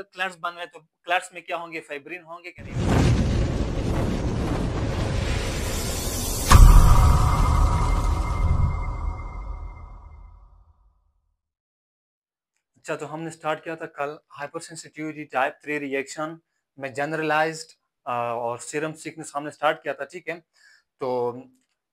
क्लट्स बन रहे, तो क्लट्स में क्या होंगे, फाइब्रिन होंगे कि नहीं? अच्छा, तो हमने स्टार्ट किया था कल हाइपर सेंसिटिविटी टाइप 3 रिएक्शन में जनरलाइज्ड और सीरम सिकनेस हमने स्टार्ट किया था, ठीक है। तो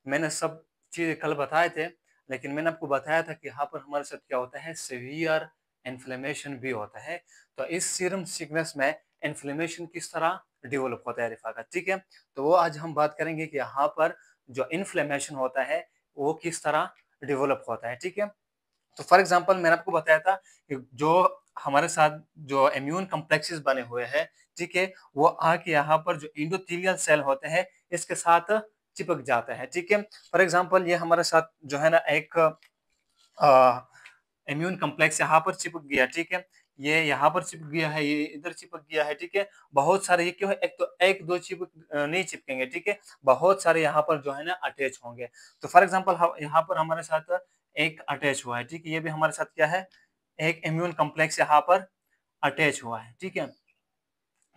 मैंने सब चीज़ कल बताए थे, लेकिन मैंने आपको बताया था कि यहाँ पर हमारे साथ क्या होता है, सीवियर इन्फ्लेमेशन भी होता है। तो इस सीरम सिकनेस में इन्फ्लेमेशन किस तरह डेवलप होता है रिफा का, ठीक है। तो वो आज हम बात करेंगे कि यहाँ पर जो इन्फ्लेमेशन होता है वो किस तरह डेवलप होता है, ठीक है। तो फॉर एग्जांपल मैंने आपको बताया था कि जो हमारे साथ जो इम्यून कॉम्प्लेक्सेस बने हुए हैं, ठीक है, वो आके यहाँ पर जो एंडोथेलियल सेल होते हैं इसके साथ चिपक जाता है, ठीक है। फॉर एग्जांपल ये हमारे साथ जो है ना एक इम्यून कॉम्प्लेक्स यहाँ पर चिपक गया, ठीक है। ये यहाँ पर चिपक गया है, ये इधर चिपक गया है, ठीक है। बहुत सारे ये क्यों है, एक तो एक दो चिपक नहीं चिपकेंगे, ठीक है। बहुत सारे यहाँ पर जो है ना अटैच होंगे। तो फॉर एग्जांपल यहाँ पर हमारे साथ एक अटैच हुआ है, ठीक है। ये भी हमारे साथ क्या है, एक इम्यून कॉम्प्लेक्स यहाँ पर अटैच हुआ है, ठीक है।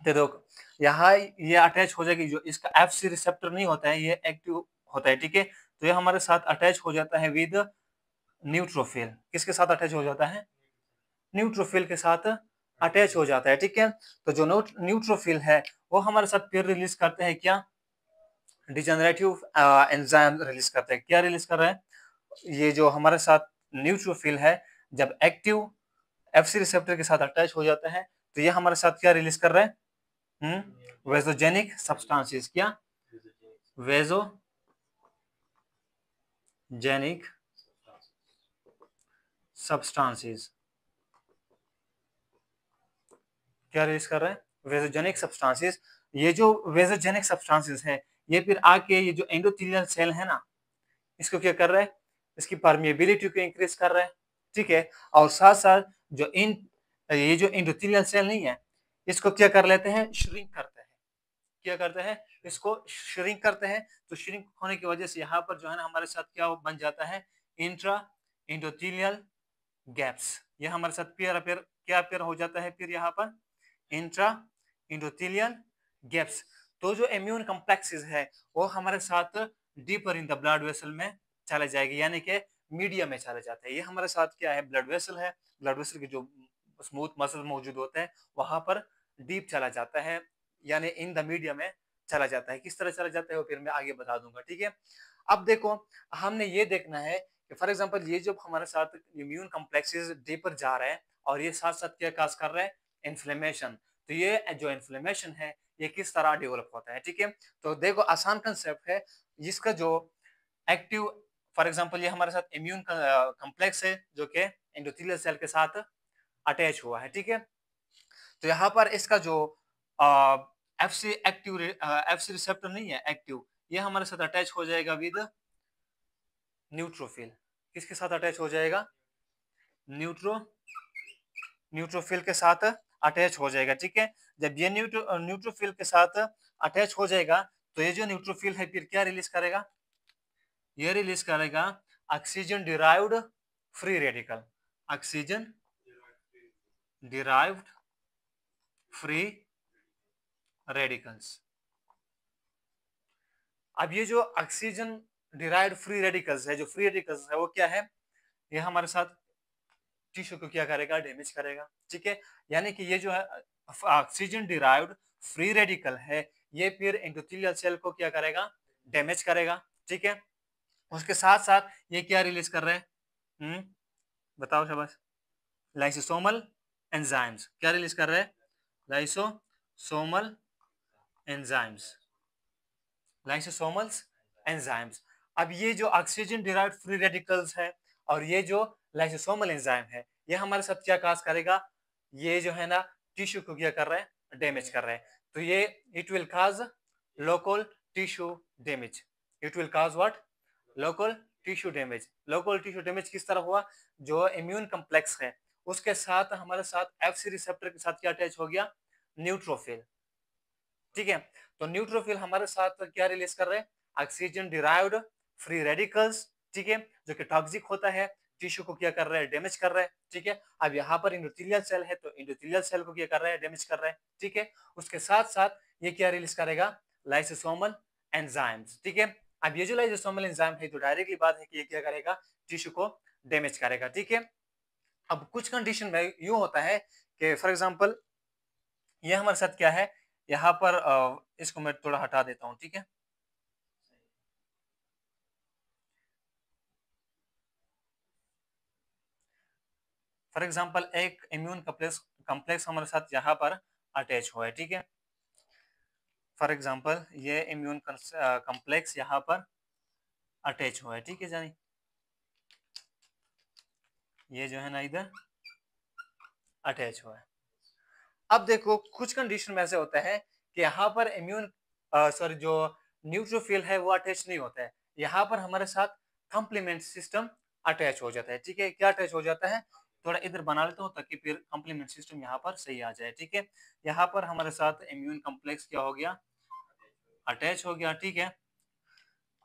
तो देखो यहाँ ये अटैच हो जाएगी, जो इसका एफसी रिसेप्टर नहीं होता है ये एक्टिव होता है, ठीक है। तो ये हमारे साथ अटैच हो जाता है विद न्यूट्रोफिल। किसके साथ अटैच हो जाता है, न्यूट्रोफिल के साथ अटैच हो जाता है, ठीक है। तो जो न्यूट्रोफिल है वो हमारे साथ फिर रिलीज करते हैं क्या, डिजेनरेटिव एंजाइम रिलीज करते हैं। क्या रिलीज कर रहे हैं, ये जो हमारे साथ न्यूट्रोफिल है जब एक्टिव एफसी रिसेप्टर के साथ अटैच हो जाता है तो ये हमारे साथ क्या रिलीज कर रहे हैं, वेजोजेनिक सब्सटेंसेस। क्या, वेजोजेनिक सब्सटेंसेस क्या रिलीज कर रहे हैं, वेजोजेनिक सब्सटेंसेस। ये जो वेजोजेनिक सब्सटेंसेस है ये फिर आके ये जो एंडोथेलियल सेल है ना इसको क्या कर रहा है, इसकी परमिएबिलिटी को इंक्रीज कर रहा है, ठीक है। और साथ साथ जो ये जो एंडोथेलियल सेल नहीं है इसको क्या कर लेते हैं, श्रिंक करते हैं। क्या करते हैं, इसको श्रिंक करते हैं। तो श्रिंक होने की वजह से यहाँ पर जो है ना हमारे साथ क्या बन जाता है, इंट्रा एंडोथेलियल गैप्स। ये हमारे साथ पेयर अपेयर क्या पेयर हो जाता है फिर यहाँ पर, इंट्रा एंडोथेलियल गैप्स। तो जो इम्यून कॉम्प्लेक्सेस है वो हमारे साथ deeper in the blood vessel में चले जाएगी, यानी कि मीडिया में चले जाते हैं। ये हमारे साथ क्या है, ब्लड वेसल है, ब्लड वेसल के जो स्मूथ मसल मौजूद होते हैं वहां पर डीप चला जाता है, यानी इन द मीडिया में चला जाता है। किस तरह चला जाता है वो फिर मैं आगे बता दूंगा, ठीक है। अब देखो हमने ये देखना है कि फॉर एग्जांपल ये जो हमारे साथ इम्यून कॉम्प्लेक्सेस डीपर जा रहे हैं और ये साथ साथ क्या काज कर रहे हैं, इन्फ्लेमेशन। तो ये जो इन्फ्लेमेशन है ये किस तरह डेवलप होता है, ठीक है। तो देखो आसान कंसेप्ट है, जिसका जो एक्टिव फॉर एग्जांपल ये हमारे साथ इम्यून कॉम्प्लेक्स है जो कि एंडोथेलियल सेल के साथ अटैच हुआ है, ठीक है। तो यहाँ पर इसका जो एफसी एक्टिव एफसी रिसेप्टर नहीं है एक्टिव, ये हमारे साथ अटैच हो जाएगा विद न्यूट्रोफिल। किसके साथ अटैच हो जाएगा, न्यूट्रोफिल के साथ अटैच हो जाएगा, ठीक है। जब ये न्यूट्रोफिल के साथ अटैच हो जाएगा तो ये जो न्यूट्रोफिल है फिर क्या रिलीज करेगा, ये रिलीज करेगा oxygen derived free radical. Oxygen derived free radicals. अब ये जो ऑक्सीजन डिराइव्ड फ्री रेडिकल्स है, जो फ्री रेडिकल्स है वो क्या है, ये हमारे साथ टिश्यू को क्या करेगा, डैमेज करेगा, ठीक है। यानी कि ये जो है ऑक्सीजन डिराइव्ड फ्री रेडिकल है ये फिर एंडोथेलियल सेल को क्या करेगा, डैमेज करेगा, ठीक है। उसके साथ साथ ये क्या रिलीज कर रहे हैं, बताओ शाबाश, लाइसोसोमल एंजाइम्स। क्या रिलीज कर रहे हैं, लाइसोसोमल एंजाइम्स, लाइसोसोमल्स एंजाइम्स। अब ये जो ऑक्सीजन डिराइव्ड फ्री रेडिकल्स है और ये जो लाइसोसोमल एंजाइम है ये हमारे साथ क्या काज करेगा, ये जो है ना टिश्यू को क्या कर रहे हैं, डैमेज कर रहे हैं। तो ये it will cause local tissue damage. It will cause what, local tissue damage. Local tissue damage किस तरह हुआ, जो इम्यून कॉम्प्लेक्स है उसके साथ हमारे साथ एफसी रिसेप्टर के साथ क्या अटैच हो गया, न्यूट्रोफिल, ठीक है। तो न्यूट्रोफिल हमारे साथ क्या रिलीज कर रहे हैं, ऑक्सीजन डिराइव्ड फ्री रेडिकल्स, ठीक है, जो कि टॉक्सिक होता है, टिश्यू को क्या कर रहा है, डैमेज कर रहा है, ठीक है। अब यहाँ पर एंडोथेलियल सेल है, तो एंडोथेलियल सेल को क्या कर रहा है, डैमेज कर रहा है, ठीक है। उसके साथ साथ ये क्या रिलीज करेगा, लाइसोसोमल एंजाइम्स, ठीक है। अब ये जो लाइसोसोमल एंजाइम है, तो डायरेक्टली बात है कि ये क्या करेगा, टिश्यू को डैमेज करेगा, ठीक है। अब कुछ कंडीशन में यूं होता है कि फॉर एग्जांपल ये हमारे साथ क्या है, यहाँ पर इसको मैं थोड़ा हटा देता हूँ, ठीक है। फॉर एग्जांपल एक इम्यून कॉम्प्लेक्स हमारे साथ यहाँ पर अटैच हुआ है, ठीक है। फॉर एग्जांपल ये इम्यून कॉम्प्लेक्स यहाँ पर अटैच हुआ है, ठीक है जानी, ये जो है ना इधर अटैच हुआ है। अब देखो कुछ कंडीशन में ऐसे होता है कि यहाँ पर इम्यून सॉरी जो न्यूट्रोफिल है वो अटैच नहीं होता है, यहाँ पर हमारे साथ कॉम्प्लीमेंट सिस्टम अटैच हो जाता है, ठीक है। क्या अटैच हो जाता है, थोड़ा इधर बना लेता हूँ ताकि फिर कॉम्प्लीमेंट सिस्टम यहाँ पर सही आ जाए, ठीक है। यहाँ पर हमारे साथ इम्यून कॉम्प्लेक्स क्या हो गया, अटैच हो गया, ठीक है।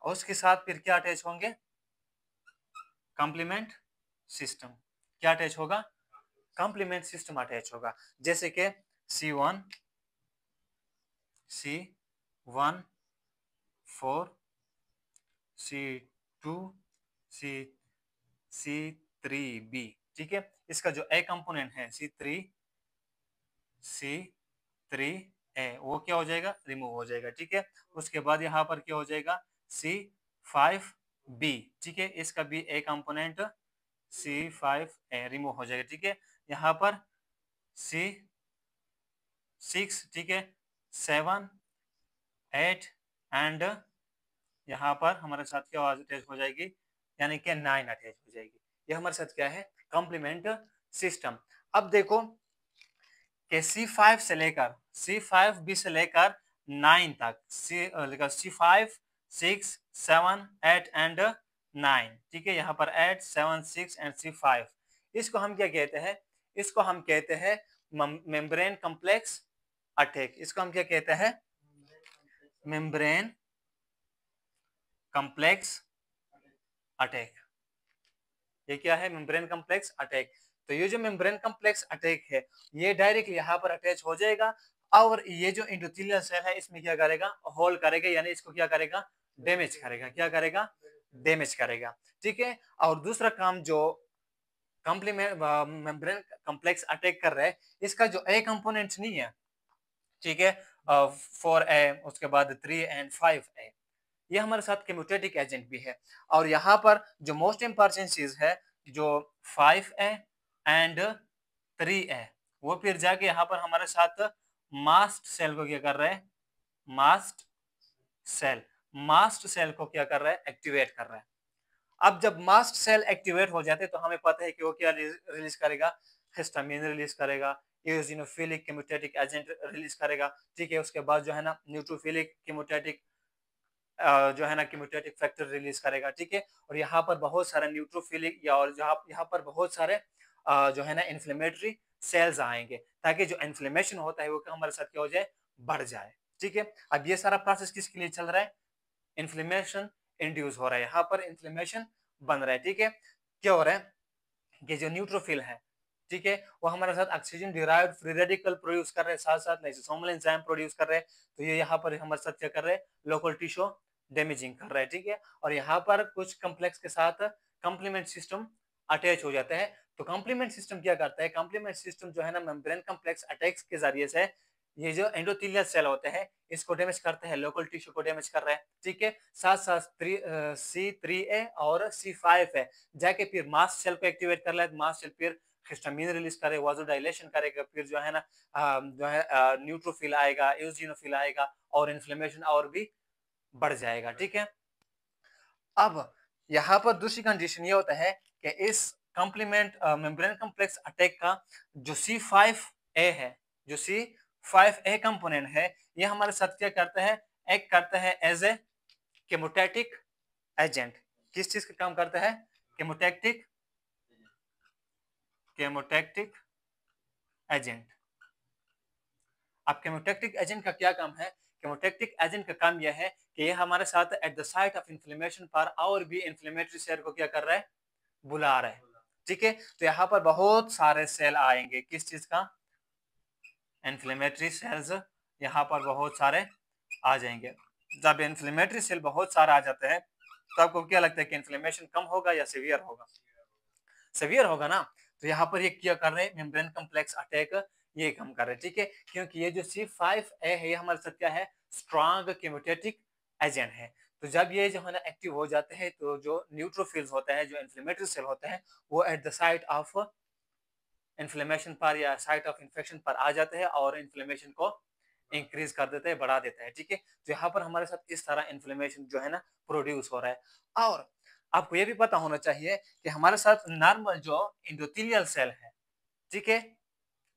और उसके साथ फिर क्या अटैच होंगे, कॉम्प्लीमेंट सिस्टम, क्या अटैच होगा, कॉम्प्लीमेंट सिस्टम अटैच होगा, जैसे कि C1 C1 4 C2 C3B, ठीक है। इसका जो ए कंपोनेंट है C3A वो क्या हो जाएगा, रिमूव हो जाएगा, ठीक है। उसके बाद यहाँ पर क्या हो जाएगा, C5B, ठीक है। इसका भी ए कंपोनेंट C5A रिमूव हो जाएगा, ठीक है। यहाँ पर C6, ठीक है, 7 8 एंड यहाँ पर हमारे साथ क्या अटैच हो जाएगी, यानी कि 9 अटैच हो जाएगी। ये हमारे साथ क्या है, कॉम्प्लीमेंट सिस्टम। अब देखो कि C5 से लेकर C5B से लेकर 9 तक, C5 6 7 8 एंड 9, ठीक है। यहाँ पर 8 7 6 एंड C5, इसको हम क्या कहते हैं, इसको हम कहते हैं मेम्ब्रेन कॉम्प्लेक्स अटैक। इसको हम क्या कहते हैं, मेम्ब्रेन कॉम्प्लेक्स अटैक। ये क्या है, मेम्ब्रेन कॉम्प्लेक्स अटैक। तो ये जो मेम्ब्रेन कॉम्प्लेक्स अटैक है, ये डायरेक्टली यहाँ पर अटैच हो जाएगा और ये जो एंडोथेलियल सेल है इसमें क्या करेगा, होल करेगा, यानी इसको क्या करेगा, डैमेज करेगा, क्या करेगा, डैमेज करेगा, ठीक है। और दूसरा काम जो कॉम्प्लीमेंट मेम्ब्रेन कॉम्प्लेक्स अटैक कर रहा है, इसका जो ए कंपोनेंट नहीं है, ठीक है, 4A उसके बाद 3 एंड 5A, ये हमारे साथ केमोटेटिक एजेंट भी है। और यहाँ पर जो मोस्ट इंपॉर्टेंट चीज है, जो 5A एंड 3A, वो फिर जाके यहाँ पर हमारे साथ मास्ट सेल को क्या कर रहा है, मास्ट सेल, मास्ट सेल को क्या कर रहा है, एक्टिवेट कर रहा है। अब जब मास्ट सेल एक्टिवेट हो जाते हैं तो हमें पता है कि वो क्या रिलीज करेगा, हिस्टामिन रिलीज करेगा, इओसिनोफिलिक केमोटेटिक एजेंट रिलीज करेगा, ठीक है। उसके बाद जो है ना न्यूट्रोफिलिक केमोटेटिक जो है ना केमोटेटिक फैक्टर रिलीज करेगा, ठीक है। और यहाँ पर बहुत सारे न्यूट्रोफिलिक या और यहाँ पर बहुत सारे जो है ना इन्फ्लेमेटरी सेल्स आएंगे, ताकि जो इन्फ्लेमेशन होता है वो हमारे साथ क्या हो जाए, बढ़ जाए, ठीक है। अब ये सारा प्रोसेस किसके लिए चल रहा है, इन्फ्लेमेशन इंड्यूस हो रहा है, यहाँ पर इन्फ्लेमेशन बन रहा है, ठीक है। क्या हो रहा है कि जो न्यूट्रोफिल है, ठीक है, वो हमारे साथ oxygen derived free radical produce कर रहे हैं, साथ साथ लाइसोसोमल एंजाइम प्रोड्यूस कर रहे हैं। तो ये यहाँ पर हमारे साथ क्या कर रहे हैं, लोकल टिश्यू डैमेजिंग कर रहा है, ठीक है। और यहाँ पर कुछ कम्प्लेक्स के साथ कॉम्प्लीमेंट सिस्टम अटैच हो जाता है। तो कॉम्प्लीमेंट सिस्टम क्या करता है, कॉम्प्लीमेंट सिस्टम जो है ना मेम्ब्रेन कॉम्प्लेक्स अटैक्स के जरिए से ये जो एंडोथेलियल सेल होते हैं इसको डैमेज करते हैं, लोकल टिश्यू को डैमेज कर रहा है, ठीक है। साथ साथ C3A और C5A जाके फिर मास्ट सेल को एक्टिवेट कर ले, मास्ट सेल फिर हिस्टामिन रिलीज करे, वाजोडाइलेशन करेगा, फिर जो है ना जो है न्यूट्रोफिल आएगा, एओसिनोफिल आएगा और इन्फ्लेमेशन और भी बढ़ जाएगा, ठीक है। अब यहाँ पर दूसरी कंडीशन ये होता है कि इस कॉम्प्लीमेंट मेम्ब्रेन कॉम्प्लेक्स अटैक का जो C5A है, जो C5A कंपोनेंट है, ये हमारे साथ क्या करता है, एक्ट करता है एज ए केमोटैटिक एजेंट। किस चीज का काम करता है, केमोटैक्टिक केमोटैक्टिक एजेंट। अब केमोटैक्टिक एजेंट का क्या काम है, केमोटैक्टिक एजेंट का काम यह है कि ये हमारे साथ at the site of inflammation पर और भी इन्फ्लेमेटरी सेल को क्या कर रहा है, बुला रहे हैं, ठीक है। तो यहाँ पर बहुत सारे सेल आएंगे, किस चीज का, इन्फ्लेमेटरी सेल्स यहाँ पर बहुत सारे आ जाएंगे। जब इन्फ्लेमेटरी सेल बहुत सारे आ जाते हैं तो आपको क्या लगता है कि इन्फ्लेमेशन कम होगा या सीवियर होगा? सीवियर होगा ना। तो यहाँ पर ये क्या कर रहे हैं, मेम्ब्रेन कॉम्प्लेक्स अटैक ये कम कर रहे हैं, ठीक है। क्योंकि ये जो C5a है ये हमारे साथ क्या है, स्ट्रॉन्ग केमोटेटिक एजेंट है। तो जब ये जो है ना एक्टिव हो जाते हैं तो जो न्यूट्रोफिल्स होते हैं, जो इन्फ्लेमेटरी सेल होते हैं, वो at the site of inflammation पर या साइट ऑफ इन्फेक्शन पर आ जाते हैं और इन्फ्लेमेशन को इंक्रीज कर देते हैं, बढ़ा देता है, ठीक है। तो यहाँ पर हमारे साथ इस तरह इन्फ्लेमेशन जो है ना प्रोड्यूस हो रहा है। और आपको ये भी पता होना चाहिए कि हमारे साथ नॉर्मल जो एंडोथेलियल सेल है, ठीक है,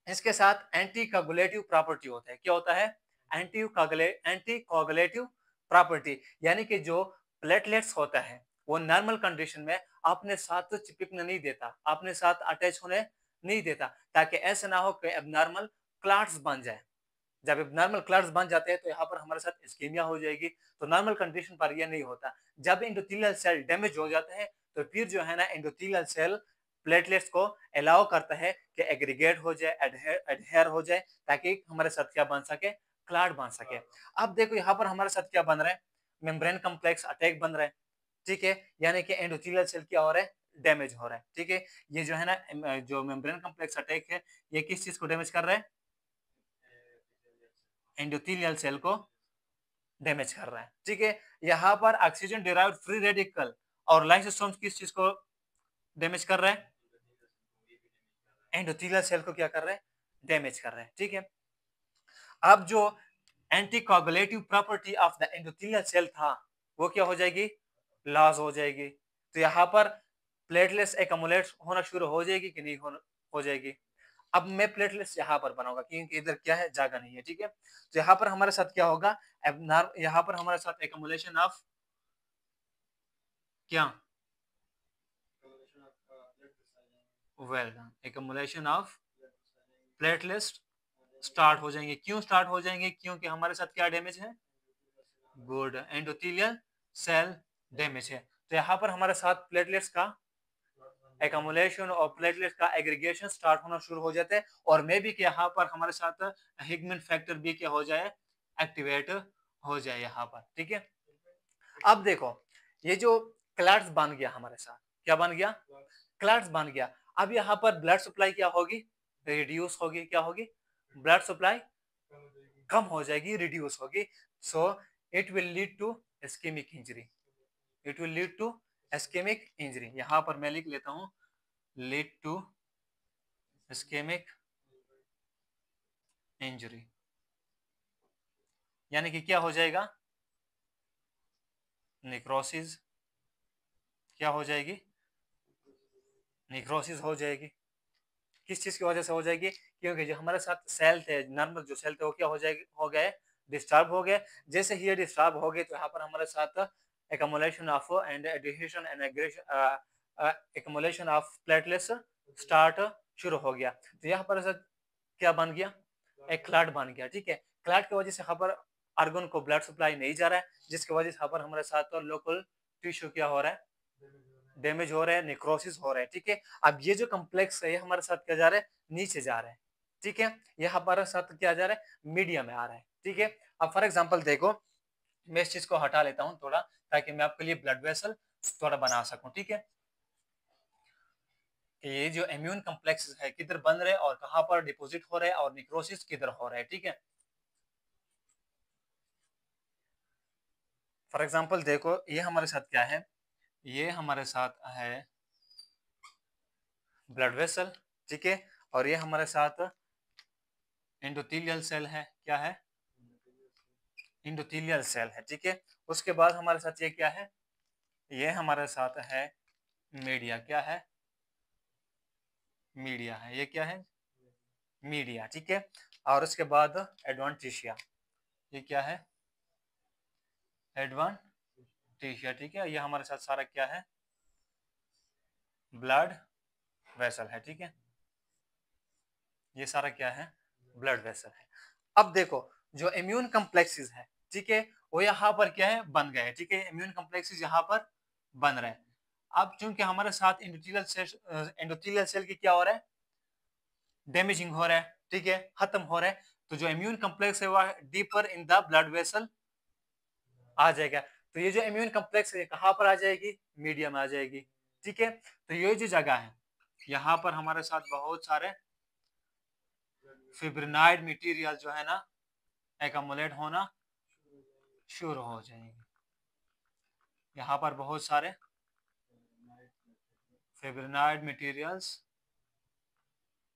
इसके साथ एंटी कोगुलेटिव प्रॉपर्टी होता है। क्या होता है, एंटी कोगुलेटिव प्रॉपर्टी, यानी कि जो प्लेटलेट्स होता है वो नॉर्मल कंडीशन में अपने साथ चिपकने नहीं देता, अपने साथ अटैच होने नहीं देता, ताकि ऐसा ना हो कि एबनॉर्मल क्लॉट्स बन जाए। जब एबनॉर्मल क्लॉट्स बन जाते हैं तो यहाँ पर हमारे साथ इस्कीमिया हो जाएगी। तो नॉर्मल कंडीशन पर यह नहीं होता। जब एंडोथेलियल सेल डैमेज हो जाते हैं तो फिर जो है ना एंडोथेलियल सेल प्लेटलेट्स को अलाउ करता है कि एग्रीगेट हो जाए, एडहेयर हो जाए, ताकि हमारे साथ क्या बन सके, क्लॉट बन सके। अब देखो यहाँ पर हमारे साथ क्या बन रहा है, मेम्ब्रेन कॉम्प्लेक्स अटैक बन रहा है, ठीक है। यानी कि एंडोथेलियल सेल क्या हो रहा है, डैमेज हो रहा है, ठीक है। ये जो है ना जो मेम्ब्रेन कॉम्प्लेक्स अटैक है ये किस चीज को डैमेज कर रहा है, एंडोथेलियल सेल को डैमेज कर रहा है, ठीक है। यहाँ पर ऑक्सीजन डिराइव्ड फ्री रेडिकल और लाइसोसोम्स किस चीज को डैमेज कर रहा है, एंडोथेलियल सेल को क्या कर रहा है, डैमेज कर रहा है, ठीक है। अब जो anticoagulative property of the endothelial cell था वो क्या हो जाएगी, लॉस हो जाएगी। तो यहाँ पर प्लेटलेट्स एकमुलेट होना शुरू हो जाएगी कि नहीं हो जाएगी। अब मैं प्लेटलेट्स यहाँ पर बनाऊंगा क्योंकि इधर क्या है, जगह नहीं है, ठीक है। तो यहाँ पर हमारे साथ क्या होगा, यहाँ पर हमारे साथ एकमुलेशन ऑफ क्या, well done, accumulation of platelets start हो जाएंगे। क्यों स्टार्ट हो जाएंगे, क्योंकि हमारे साथ क्या डैमेज है, गुड एंडोथेलियल सेल डैमेज है। तो यहाँ पर हमारे साथ प्लेटलेट्स का एकमुलेशन और प्लेटलेट्स का एग्रीगेशन स्टार्ट होना शुरू हो जाता है, और मे भी कि यहाँ पर हमारे साथ हिगमिन फैक्टर भी क्या हो जाए, एक्टिवेट हो जाए यहाँ पर, ठीक है। अब देखो ये जो क्लॉट्स बन गया हमारे साथ, क्या बन गया, क्लॉट्स बन गया। अब यहाँ पर ब्लड सप्लाई क्या होगी, रिड्यूस होगी, क्या होगी, ब्लड सप्लाई कम हो जाएगी, रिड्यूस होगी। So it will lead to ischemic injury, it will lead to ischemic injury. यहाँ पर मैं लिख लेता हूँ, लीड टू इस्केमिक इंजरी, यानी कि क्या हो जाएगा, निक्रोसिस, क्या हो जाएगी, निक्रोसिस हो जाएगी। किस चीज की वजह से हो जाएगी, क्योंकि जो हमारे साथ सेल थे, नॉर्मल जो सेल थे वो क्या हो जाएगी, हो गए डिस्टर्ब हो गए। जैसे ही ये डिस्टर्ब हो गए तो यहाँ पर हमारे साथ accumulation of and addition and accumulation of platelets start शुरू हो गया। तो यहाँ पर क्या बन गया, एक क्लॉट बन गया, ठीक है। क्लॉट की वजह से यहाँ पर आर्गन को ब्लड सप्लाई नहीं जा रहा है, जिसकी वजह से यहाँ पर हमारे साथ लोकल टिश्यू क्या हो रहा है, डैमेज हो रहा है, निक्रोसिस हो रहा है, ठीक है। अब ये जो कम्प्लेक्स है ये हमारे साथ क्या जा रहा है, नीचे जा रहा है, ठीक है। ये हमारे साथ क्या जा रहा है, मीडिया में आ रहा है, ठीक है। अब फॉर एग्जांपल देखो, मैं इस चीज को हटा लेता हूं थोड़ा, ताकि मैं आपके लिए ब्लड वेसल थोड़ा बना सकूं, ठीक है। कि ये जो इम्यून कम्प्लेक्स है किधर बन रहे हैं और कहां पर डिपोजिट हो रहे हैं और निक्रोसिस किधर हो रहा है, ठीक है। फॉर एग्जांपल देखो ये हमारे साथ क्या है, ये हमारे साथ है ब्लड वेसल, ठीक है। और ये हमारे साथ एंडोथेलियल सेल है, क्या है, एंडोथेलियल सेल है, ठीक है। उसके बाद हमारे साथ ये क्या है, ये हमारे साथ है मीडिया, क्या है, मीडिया है, ये क्या है, मीडिया, ठीक है। और उसके बाद एडवांटिशिया, ये क्या है, एडवांटिशिया, ठीक है। ये हमारे साथ सारा क्या है, ब्लड वेसल है, ठीक है। ये सारा क्या है, ब्लड वेसल है। अब देखो जो इम्यून कम्प्लेक्सेस है, ठीक है, वो यहाँ पर क्या है, बन गए, ठीक है। इम्यून कम्प्लेक्सेस यहाँ पर बन रहे हैं। अब चूंकि हमारे साथ एंडोथेलियल सेल की क्या हो रहा है, डैमेजिंग हो रहा है, ठीक है, खत्म हो रहा है, तो जो इम्यून कम्प्लेक्स है वह deeper in the blood vessel आ जाएगा। तो ये जो इम्यून कम्प्लेक्स है कहाँ पर आ जाएगी, मीडिया में आ जाएगी, ठीक है। तो ये जो जगह है यहाँ पर हमारे साथ बहुत सारे फिब्रिनाइड मटेरियल जो है ना एकमुलेट होना शुरू हो जाएंगे। यहाँ पर बहुत सारे फिब्रिनाइड मटेरियल्स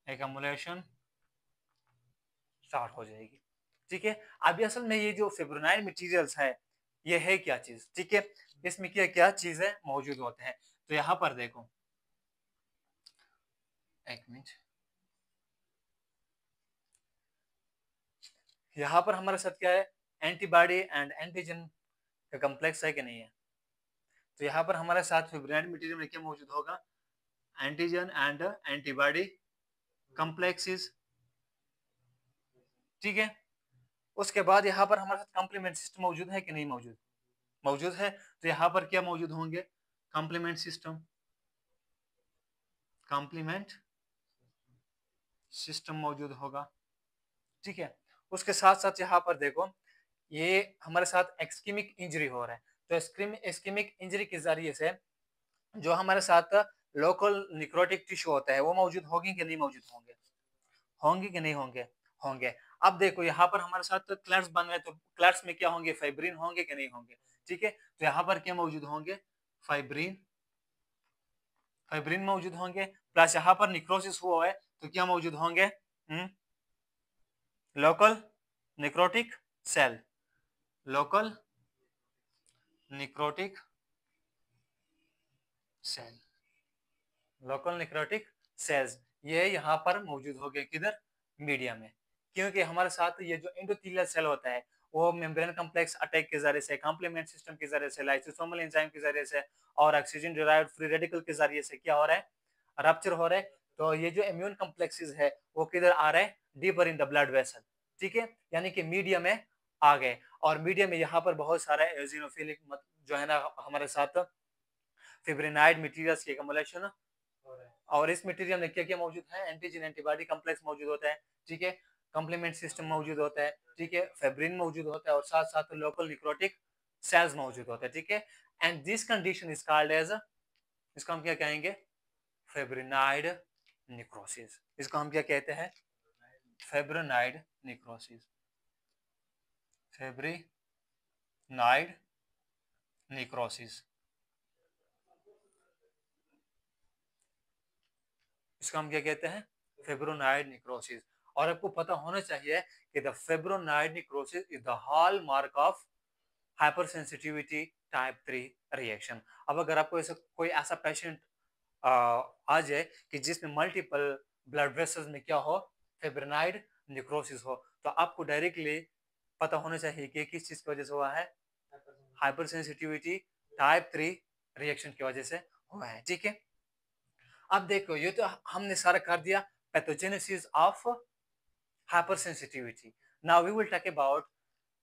एकमुलेशन स्टार्ट हो जाएगी, ठीक है। अभी असल में ये जो फिब्रिनाइड मटेरियल्स है ये है क्या चीज, ठीक है, इसमें क्या क्या चीजें मौजूद होते हैं। तो यहाँ पर देखो, एक मिनट, यहाँ पर हमारे साथ क्या है, एंटीबॉडी एंड एंटीजन का कम्प्लेक्स है कि नहीं है। तो यहाँ पर हमारे साथ फिब्रिनाइड मटेरियल में क्या मौजूद होगा, एंटीजन एंड एंटीबॉडी कम्प्लेक्सेस, ठीक है। उसके बाद यहाँ पर हमारे साथ कॉम्प्लीमेंट सिस्टम मौजूद है कि नहीं मौजूद, मौजूद है। तो यहाँ पर क्या मौजूद होंगे, कॉम्प्लीमेंट सिस्टम, कॉम्प्लीमेंट सिस्टम मौजूद होगा, ठीक है। उसके साथ साथ यहाँ पर देखो, ये हमारे साथ एक्सकीमिक इंजरी हो रहा है, तो एक्सकीमिक इंजरी के जरिए से जो हमारे साथ लोकल निक्रोटिक टिश्यू होता है वो मौजूद होंगे कि नहीं मौजूद होंगे, होंगे कि नहीं होंगे, होंगे। अब देखो यहाँ पर हमारे साथ क्लट्स बन रहे, तो क्लट्स में क्या होंगे, फाइब्रिन होंगे कि नहीं होंगे, ठीक है। तो यहाँ पर क्या मौजूद होंगे, फाइब्रिन, फाइब्रिन मौजूद होंगे, प्लस यहाँ पर निक्रोसिस हुआ है तो क्या मौजूद होंगे, local necrotic cell, local necrotic cell, local necrotic cells ये यहाँ पर मौजूद हो गए, किधर, मीडिया में। क्योंकि हमारे साथ ये जो एंडोथेलियल सेल होता है वो मेम्ब्रेन कम्प्लेक्स अटैक के जरिए से, कॉम्प्लीमेंट सिस्टम के जरिए से, लाइसोसोमल एंजाइम के जरिए से और ऑक्सीजन डिराइव्ड फ्री रेडिकल के जरिए से क्या हो रहा है, रप्चर हो रहा है। तो ये जो इम्यून कम्प्लेक्सेस है वो किधर आ रहा है, deeper in the blood vessel, ठीक है, यानी कि मीडिया में आ गए। और मीडिया में यहाँ पर बहुत सारा एजिनोफिलिक जो है ना हमारे साथ फिब्रिनाइड मटेरियल्स की एक्युमुलेशन, और इस मटेरियल में क्या क्या मौजूद है, एंटीजन एंटीबॉडी कम्प्लेक्स मौजूद होता है, ठीक है, कॉम्प्लीमेंट सिस्टम मौजूद होता है, ठीक है, फेब्रिन मौजूद होता है और साथ साथ लोकल निक्रोटिक सेल्स मौजूद होते हैं, ठीक है। And this condition is called as, इसको हम क्या कहेंगे, फेब्रिनाइड निक्रोसिस, इसको हम क्या कहते हैं, फेब्रिनाइड निक्रोसिस, फेब्रिनाइड निक्रोसिस, इसको हम क्या कहते हैं, फेब्रोनाइड निक्रोसिस। और आपको पता होना चाहिए कि the fibrinoid necrosis is the hallmark of hypersensitivity type 3 reaction. अब अगर आपको ऐसा कोई ऐसा पेशेंट आ जाए कि जिसमें मल्टीपल ब्लड वेसल्स में क्या हो, फेब्रोनाइड निक्रोसिस हो, तो आपको डायरेक्टली पता होना चाहिए कि किस चीज की वजह से हुआ है, हाइपर सेंसिटिविटी टाइप 3 रिएक्शन की वजह से हुआ है, ठीक है। अब देखो ये तो हमने सारा कर दिया, pathogenesis of hypersensitivity. Now we will talk about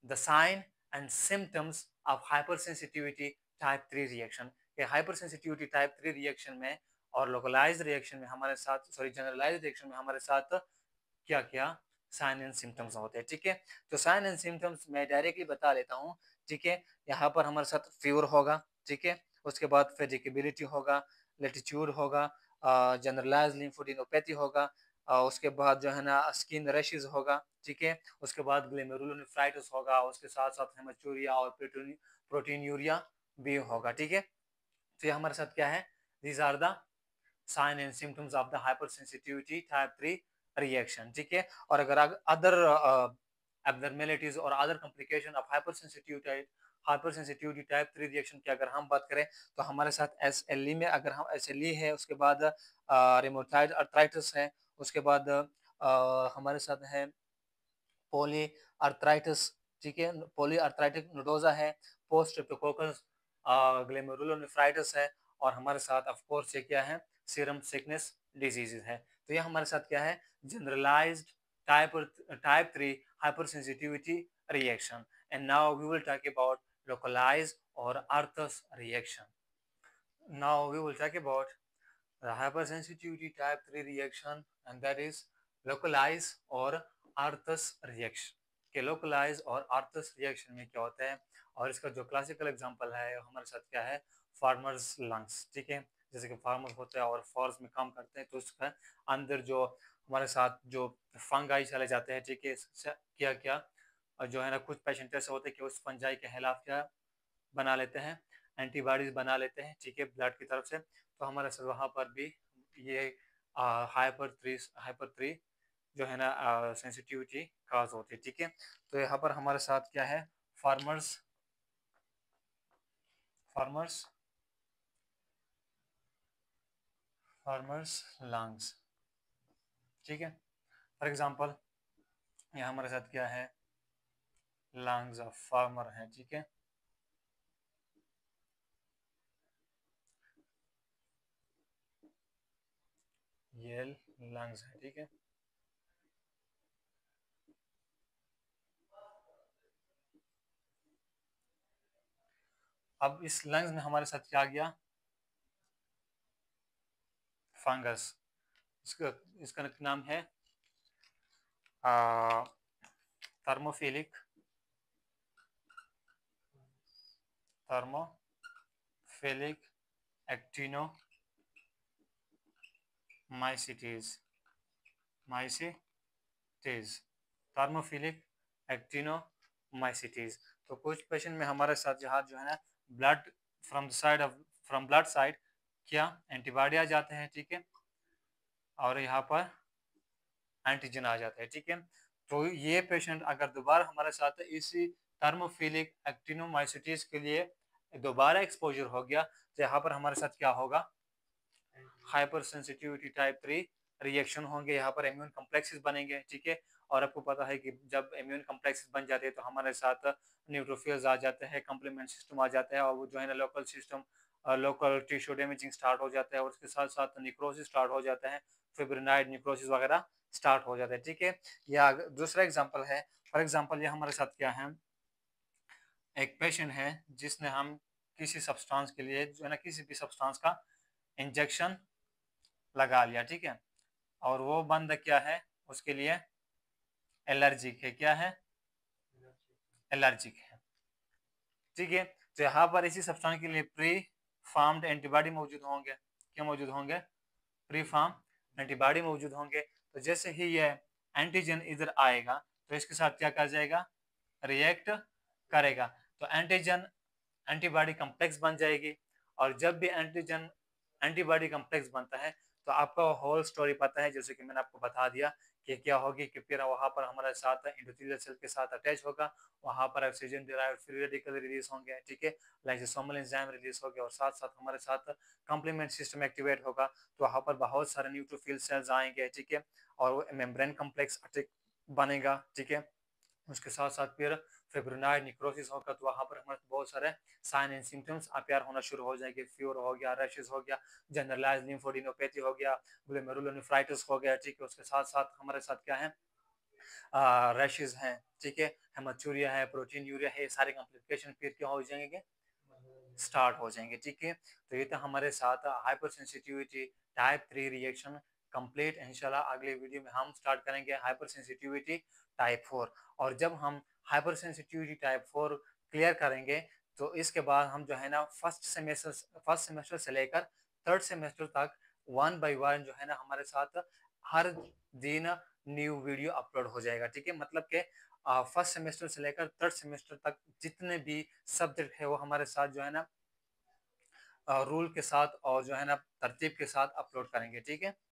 the sign and symptoms of hypersensitivity type 3 reaction. ये hypersensitivity type 3 reaction में और localized reaction में हमारे साथ, सॉरी generalized reaction में हमारे साथ क्या क्या साइन एंड सिम्टम्स होते हैं, ठीक है। तो साइन एंड सिम्टम्स मैं डायरेक्टली बता लेता हूँ, ठीक है। यहाँ पर हमारे साथ फीवर होगा, ठीक है, उसके बाद फेजिकेबिलिटी होगा, लेटिट्यूड होगा, जनरलाइज लिम्फोडेनोपैथी होगा, उसके बाद जो है ना स्किन रैशेज होगा, ठीक है, उसके बाद ग्लोमेरुलोनेफ्राइटिस होगा, उसके साथ साथ हेमाचूरिया और प्रोटीन यूरिया भी होगा, ठीक है। तो ये हमारे साथ क्या है, these are the sign and symptoms of the hypersensitivity type 3 reaction, ठीक है। और अगर अदर एब्नॉर्मेलिटीज और other complication of hypersensitivity type 3 reaction की अगर हम बात करें तो हमारे साथ एसएलई में, अगर हम एसएलई है, उसके बाद रिमोटाइड अर्थराइटिस है, उसके बाद हमारे साथ है पोली अर्थराइटिस, ठीक है, पोली अर्थराइटिक नोडोजा है, पोस्ट स्ट्रेप्टोकोकस ग्लोमेरुलोनेफ्राइटिस है, और हमारे साथ ऑफ कोर्स ये क्या है, सीरम सिकनेस डिजीजेस है। तो ये हमारे साथ क्या है, generalised type 3 hypersensitivity reaction. And now we will talk about localized or Arthur's reaction. Now we will talk about the hypersensitivity type 3 reaction, and that is localized और Arthus reaction. के localized और Arthus reaction में क्या होता है, और इसका जो क्लासिकल एग्जांपल है हमारे साथ क्या है, फार्मर्स लंग्स, ठीक है। जैसे कि फार्मर होते हैं और फॉरेस्ट में काम करते हैं, तो उसका अंदर जो हमारे साथ जो फंगाई चले जाते हैं, ठीक है। क्या क्या जो है ना, कुछ पेशेंट ऐसे होते हैं कि उस फंजाई के खिलाफ क्या बना लेते हैं, एंटीबॉडीज बना लेते हैं, ठीक है, ब्लड की तरफ से। तो हमारे साथ वहाँ पर भी ये हाइपर 3 जो है ना सेंसिटिविटी काज होती है, ठीक है। तो यहाँ पर हमारे साथ क्या है, फार्मर्स फार्मर्स फार्मर्स लंग्स, ठीक है। फॉर एग्जांपल यहाँ हमारे साथ क्या है, लंग्स ऑफ फार्मर है, ठीक है। ये लंग्स है, ठीक है। अब इस लंग्स में हमारे साथ क्या गया, फंगस। इसका इसका नाम है thermophilic thermophilic actinomycetes mycetes thermophilic actinomycetes. तो कुछ पेशेंट में हमारे साथ यहाँ जो है ना, blood from the side of from blood side क्या एंटीबॉडी आ जाते हैं, ठीक है, और यहाँ पर एंटीजन आ जाता है, ठीक है। तो ये पेशेंट अगर दोबारा हमारे साथ इसी थर्मोफिलिक एक्टिनोमाइसिटीज के लिए दोबारा एक्सपोजर हो गया, तो यहाँ पर हमारे साथ क्या होगा, हाइपर सेंसिटिविटी टाइप 3 रिएक्शन होंगे। यहाँ पर इम्यून कम्प्लेक्सेस बनेंगे, ठीक है। और आपको पता है कि जब इम्यून कम्प्लेक्सेस बन जाते हैं तो हमारे साथ न्यूट्रोफिल्स आ जाते हैं, कम्प्लीमेंट सिस्टम आ जाता है, और वो जो है ना local system local tissue damaging start हो जाता है, और उसके साथ साथ निक्रोसिस स्टार्ट हो जाता है, फिब्रिनाइड निक्रोसिस वगैरह स्टार्ट हो जाता है, ठीक है। या दूसरा एग्जाम्पल है, फॉर एग्जाम्पल ये हमारे साथ क्या है, एक पेशेंट है जिसने हम किसी सब्सटेंस के लिए जो है ना, किसी भी सब्सटेंस का इंजेक्शन लगा लिया, ठीक है, और वो बंदा क्या है, उसके लिए एलर्जिक है, क्या है, एलर्जिक है, ठीक है। तो यहाँ पर इसी सब्सटेंस के लिए प्री फार्म्ड एंटीबॉडी मौजूद होंगे, क्या मौजूद होंगे, प्री फार्म एंटीबॉडी मौजूद होंगे। तो जैसे ही ये एंटीजन इधर आएगा तो इसके साथ क्या कर जाएगा, रिएक्ट करेगा। तो एंटीजन एंटीबॉडी कम्प्लेक्स बन जाएगी, और जब भी एंटीजन एंटीबॉडी कम्प्लेक्स बनता है तो आपका होल स्टोरी पता है, जैसे कि मैंने आपको बता दिया कि क्या होगी, कि फिर वहाँ पर हमारे साथ एंडोथेलियल सेल के साथ अटैच होगा, वहाँ पर oxygen derived free radical release होंगे, ठीक है, लाइसोसोमल एंजाइम रिलीज होंगे, और साथ साथ हमारे साथ कॉम्प्लीमेंट सिस्टम एक्टिवेट होगा। तो वहाँ पर बहुत सारे न्यूट्रोफिल सेल्स आएंगे, ठीक है, और मेम्ब्रेन कम्प्लेक्स बनेगा, ठीक है। उसके साथ साथ फिर फिब्रिनाइड निक्रोसिस होगा, तो वहाँ पर हमारे बहुत सारे साइन एंड सिम्टम्स अपियर होना शुरू हो जाएंगे, फीवर हो गया, रैशेस हो गया, जनरलाइज लिम्फोडिनोपैथी हो गया, ग्लोमेरुलोनेफ्राइटिस हो गया, ठीक है। उसके साथ साथ हमारे साथ क्या है, रैशेस हैं, ठीक है, हेमाचूरिया है, प्रोटीन यूरिया है, ये सारे कॉम्प्लिकेशन फिर क्या हो जाएंगे, स्टार्ट हो जाएंगे, ठीक है। तो ये था हमारे साथ hyper sensitivity type 3 reaction complete. इंशाल्लाह अगले वीडियो में हम स्टार्ट करेंगे हाइपर सेंसिटिविटी टाइप 4। और जब हम हाइपर सेंसिटिविटी टाइप 4 क्लियर करेंगे तो इसके बाद हम जो है ना फर्स्ट सेमेस्टर से लेकर थर्ड सेमेस्टर तक वन बाय वन जो है ना हमारे साथ हर दिन न्यू वीडियो अपलोड हो जाएगा, ठीक है। मतलब कि फर्स्ट सेमेस्टर से लेकर थर्ड सेमेस्टर तक जितने भी सब्जेक्ट है वो हमारे साथ जो है ना रूल के साथ और जो है ना तरतीब के साथ अपलोड करेंगे, ठीक है।